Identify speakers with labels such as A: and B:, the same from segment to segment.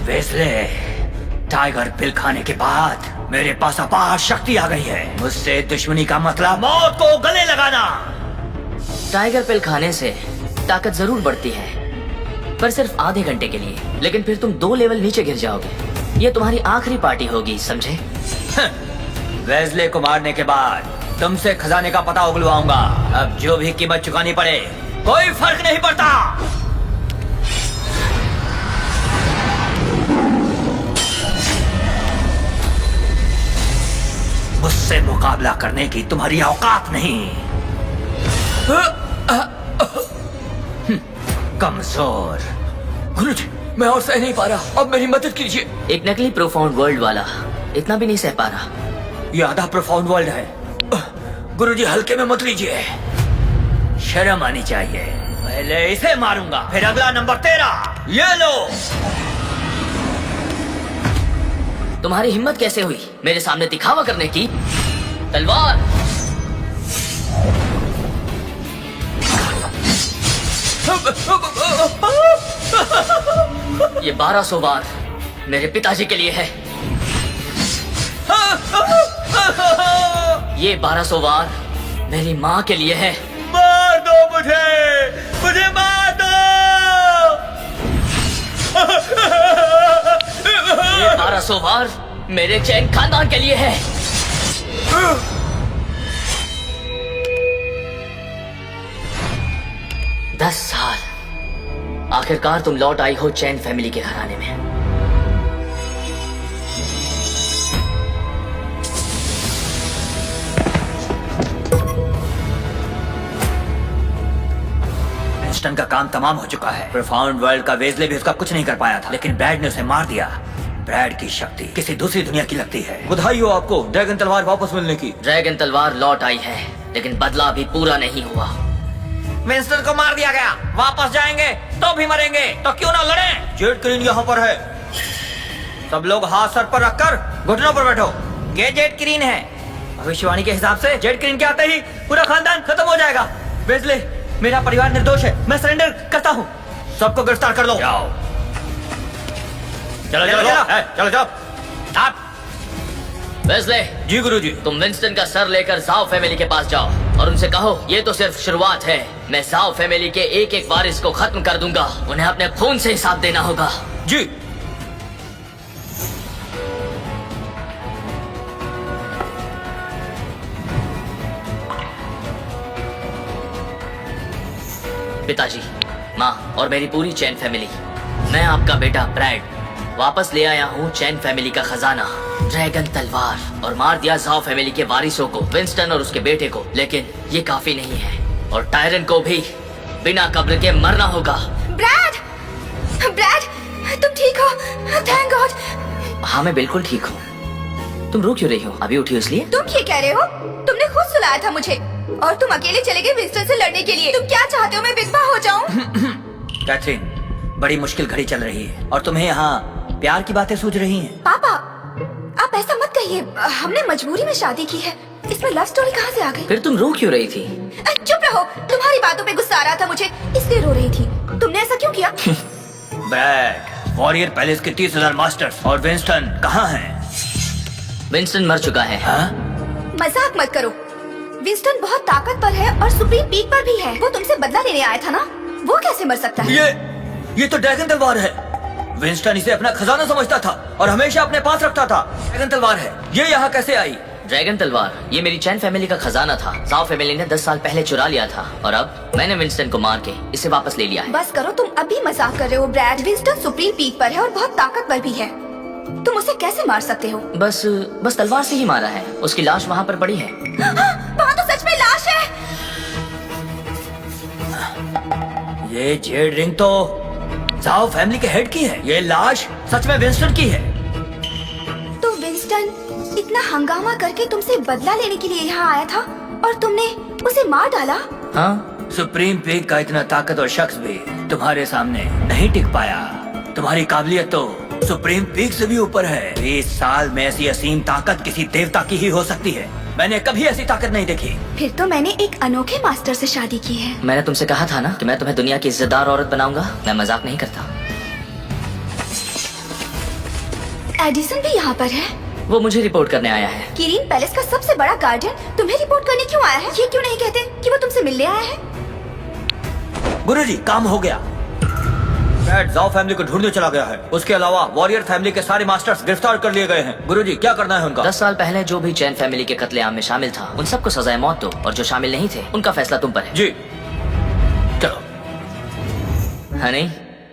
A: Wesley, tiger पिल खाने के बाद मेरे पास अपार शक्ति आ गई है। मुझसे दुश्मनी का मतलब मौत को गले लगाना।
B: टाइगर पिल खाने से ताकत जरूर बढ़ती है, पर सिर्फ आधे घंटे के लिए। लेकिन फिर तुम 2 लेवल नीचे गिर जाओगे। ये तुम्हारी आखिरी पार्टी होगी, समझे?
A: वेस्ले को मारने के बाद तुमसे खजाने का पता उगलवाऊंगा। अब जो भी कीमत चुकानी पड़े कोई फर्क नहीं पड़ता। मुझसे मुकाबला करने की तुम्हारी औकात नहीं। कमजोर।
C: गुरुजी, मैं और सह नहीं पा रहा, अब मेरी मदद कीजिए।
B: एक नकली प्रोफाउंड वर्ल्ड वाला इतना भी नहीं सह पा रहा।
A: ये आधा प्रोफाउंड वर्ल्ड है।
C: गुरुजी, हल्के में मत लीजिए।
A: शर्म आनी चाहिए। पहले इसे मारूंगा, फिर अगला नंबर तेरा। ये लो।
B: तुम्हारी हिम्मत कैसे हुई मेरे सामने दिखावा करने की? तलवार। ये 1200 वार मेरे पिताजी के लिए है। ये 1200 वार मेरी माँ के लिए है।
A: मार दो मुझे मार दो।
B: ये 1200 वार मेरे चैन खानदान के लिए है। दस साल आखिरकार तुम लौट आई हो चैन फैमिली के घराने में।
A: विंस्टन का काम तमाम हो चुका है। प्रोफाउंड वर्ल्ड का वेस्ले भी उसका कुछ नहीं कर पाया था, लेकिन ब्रैड ने उसे मार दिया। ब्रैड की शक्ति किसी दूसरी दुनिया की लगती है।
C: बधाई हो आपको ड्रैगन तलवार वापस मिलने की।
B: ड्रैगन तलवार लौट आई है, लेकिन बदला अभी पूरा नहीं हुआ।
A: विंस्टन को मार दिया गया। वापस जाएंगे तो भी मरेंगे, तो क्यों ना लड़ें?
C: जेड क्रीन यहाँ पर है।
A: सब लोग हाथ सर पर रखकर घुटनों पर बैठो। ये जेड क्रीन है। भविष्यवाणी के हिसाब से जेड क्रीन के आते ही पूरा खानदान खत्म हो जाएगा। वेस्ले, मेरा परिवार निर्दोष है। मैं सरेंडर करता हूँ। सबको गिरफ्तार कर लो।
C: जाओ।
A: चलो चलो चलो चलो। आप
B: वेस्ले,
C: जी गुरुजी।
B: तुम विंस्टन का सर लेकर जाओ फैमिली के पास जाओ और उनसे कहो ये तो सिर्फ शुरुआत है। मैं जाओ फैमिली के एक एक वारिस को खत्म कर दूंगा। उन्हें अपने खून से हिसाब देना होगा।
C: जी।
B: पिताजी, माँ और मेरी पूरी चैन फैमिली, मैं आपका बेटा ब्रैड वापस ले आया हूँ चैन फैमिली का खजाना, ड्रैगन तलवार, और मार दिया जाओ फैमिली के वारिसों को, विंस्टन और उसके बेटे को। लेकिन ये काफी नहीं है, और टायरन को भी बिना कब्र के मरना होगा।
D: ब्रैड, ब्रैड, तुम ठीक हो? Thank God.
B: हाँ, मैं बिल्कुल ठीक हूँ। तुम रो क्यों रही हो? अभी उठी हो इसलिए?
D: तुम ये कह रहे हो? तुमने खुद सुलाया था मुझे और तुम अकेले चले गए विंस्टन से लड़ने के लिए। तुम क्या चाहते हो, मैं विधवा हो जाऊं?
A: कैथरीन, बड़ी मुश्किल घड़ी चल रही है और तुम्हें यहाँ प्यार की बातें सूझ रही हैं।
D: पापा, आप ऐसा मत कहिए। हमने मजबूरी में शादी की है। इसमें लव स्टोरी कहाँ से आ गई?
B: फिर तुम रो क्यों रही थी?
D: चुप रहो। तुम्हारी बातों पे गुस्सा आ रहा था मुझे, इसलिए रो रही थी। तुमने ऐसा क्यों किया?
A: ब्रैड, वॉरियर पैलेस के 30,000 मास्टर्स और विंस्टन कहाँ हैं?
B: विंस्टन मर चुका है।
A: हाँ?
D: मजाक मत करो। विंस्टन बहुत ताकतवर है और सुप्रीम पीक पर भी है। वो तुमसे बदला लेने आया था ना? वो कैसे मर सकता है?
C: ये तो ड्रैगन तलवार है।
A: विंस्टन इसे अपना खजाना समझता था और हमेशा अपने पास रखता था। ड्रैगन तलवार है, ये यहाँ कैसे आई?
B: ड्रैगन तलवार ये मेरी चैन फैमिली का खजाना था। जाओ फैमिली ने 10 साल पहले चुरा लिया था और अब मैंने विंस्टन को मार के इसे वापस ले लिया है।
D: बस करो, तुम अभी मजाक कर रहे हो ब्रैड। विंस्टन सुप्रीम पीक पर है और बहुत ताकतवर भी है। तुम उसे कैसे मार सकते हो?
B: बस तलवार से ही मारा है। उसकी लाश वहाँ पर पड़ी है।
D: वहाँ तो सच में लाश है।
A: ये जेड रिंग तो जाओ फैमिली के हेड की है। ये लाश सच में विंस्टन की है।
D: तो विंस्टन इतना हंगामा करके तुमसे बदला लेने के लिए यहाँ आया था और तुमने उसे मार डाला?
B: हाँ,
A: सुप्रीम पीक का इतना ताकतवर शख्स भी तुम्हारे सामने नहीं टिक पाया। तुम्हारी काबिलियत तो सुप्रीम पीक से भी ऊपर है। 20 साल में ऐसी असीम ताकत किसी देवता की ही हो सकती है। मैंने कभी ऐसी ताकत नहीं देखी।
D: फिर तो मैंने एक अनोखे मास्टर से शादी की है।
B: मैंने तुमसे कहा था ना कि मैं तुम्हें दुनिया की इज्जतदार औरत बनाऊंगा। मैं मजाक नहीं करता।
D: एडिसन भी यहाँ पर है।
B: वो मुझे रिपोर्ट करने आया है।
D: किरीन पैलेस का सबसे बड़ा गार्डियन तुम्हें रिपोर्ट करने क्यों आया है? ये क्यों नहीं कहते कि वो तुमसे मिलने आया है?
A: गुरुजी, काम हो गया। ब्रैड जाओ फैमिली को ढूंढने चला गया है। उसके अलावा वॉरियर फैमिली के सारे मास्टर्स गिरफ्तार कर लिए गए हैं। गुरुजी, क्या करना है उनका?
B: 10 साल पहले जो भी चैन फैमिली के कत्लेआम में शामिल था, उन सबको सजाए मौत दो, और जो शामिल नहीं थे उनका फैसला तुम पर है।
A: जी चलो।
B: हनी,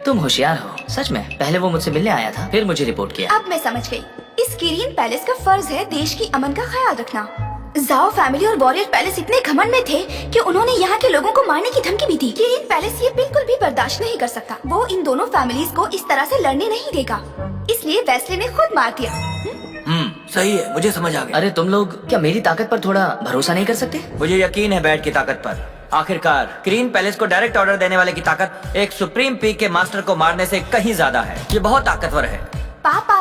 B: तुम होशियार हो सच में। पहले वो मुझसे मिलने आया था, फिर मुझे रिपोर्ट किया।
D: अब मैं समझ गई। इस किरीन पैलेस का फर्ज है देश की अमन का ख्याल रखना। जाओ फैमिली और वॉरियर पैलेस इतने घमंड में थे कि उन्होंने यहाँ के लोगों को मारने की धमकी भी दी। किरीन पैलेस ये बिल्कुल भी बर्दाश्त नहीं कर सकता। वो इन दोनों फैमिलीज को इस तरह से लड़ने नहीं देगा, इसलिए वेस्ले ने खुद मार दिया।
A: सही है, मुझे समझ आ गया।
B: अरे तुम लोग क्या मेरी ताकत पर थोड़ा भरोसा नहीं कर सकते?
A: मुझे यकीन है ब्रैड की ताकत पर। आखिरकार किरीन पैलेस को डायरेक्ट ऑर्डर देने वाले की ताकत एक सुप्रीम पीक के मास्टर को मारने से कहीं ज्यादा है। ये बहुत ताकतवर है।
D: पापा,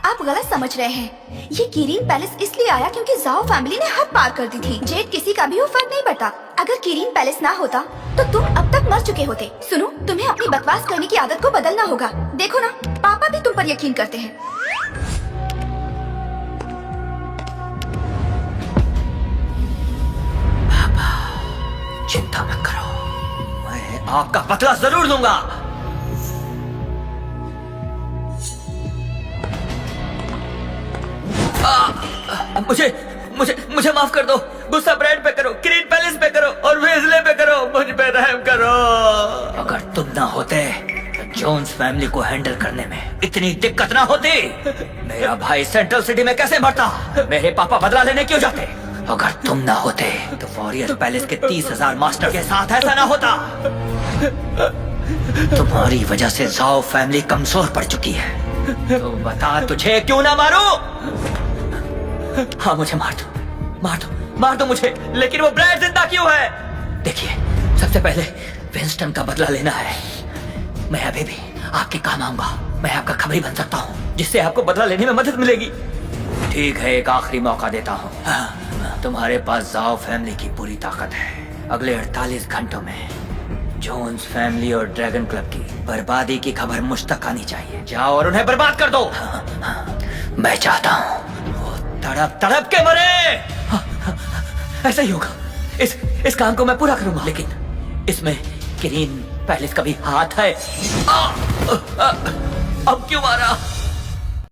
D: आप गलत समझ रहे हैं। ये किरीन पैलेस इसलिए आया क्योंकि जाओ फैमिली ने हद पार कर दी थी। जेड किसी का भी वो फर्क नहीं पड़ता। अगर किरीन पैलेस ना होता तो तुम अब तक मर चुके होते। सुनो, तुम्हें अपनी बकवास करने की आदत को बदलना होगा। देखो ना, पापा भी तुम पर यकीन करते हैं।
A: चिंता मत करो, मैं आपका बदला जरूर लूंगा। मुझे मुझे मुझे माफ कर दो। गुस्सा ब्रैड पे करो, किरीन पैलेस पे करो और वेज़ले पे करो। मुझ पे रहम करो। अगर तुम ना होते तो जोन्स फैमिली को हैंडल करने में इतनी दिक्कत ना होती। मेरा भाई सेंट्रल सिटी में कैसे मरता? मेरे पापा बदला लेने क्यों जाते? अगर तुम ना होते तो वॉरियर पैलेस के 30,000 मास्टर के साथ ऐसा ना होता। तुम्हारी वजह से जाओ फैमिली कमजोर पड़ चुकी है। तो बता, तुझे क्यों ना मारो? हाँ, मुझे मार दो मुझे, लेकिन वो ब्रैड जिंदा क्यों है? देखिए, सबसे पहले विंस्टन का बदला लेना है। मैं अभी भी आपके काम आऊंगा। मैं आपका खबरी बन सकता हूँ, जिससे आपको बदला लेने में मदद मिलेगी। ठीक है, एक आखिरी मौका देता हूँ। तुम्हारे पास जाओ फैमिली की पूरी ताकत है। अगले 48 घंटों में जोन्स फैमिली और ड्रैगन क्लब की बर्बादी की खबर मुझ तक आनी चाहिए। जाओ और उन्हें बर्बाद कर दो। मैं चाहता हूँ वो तड़प तड़प के मरे। ऐसा ही होगा। इस काम को मैं पूरा करूंगा, लेकिन इसमें किरीन पैलेस का भी हाथ है। अब क्यों मारा?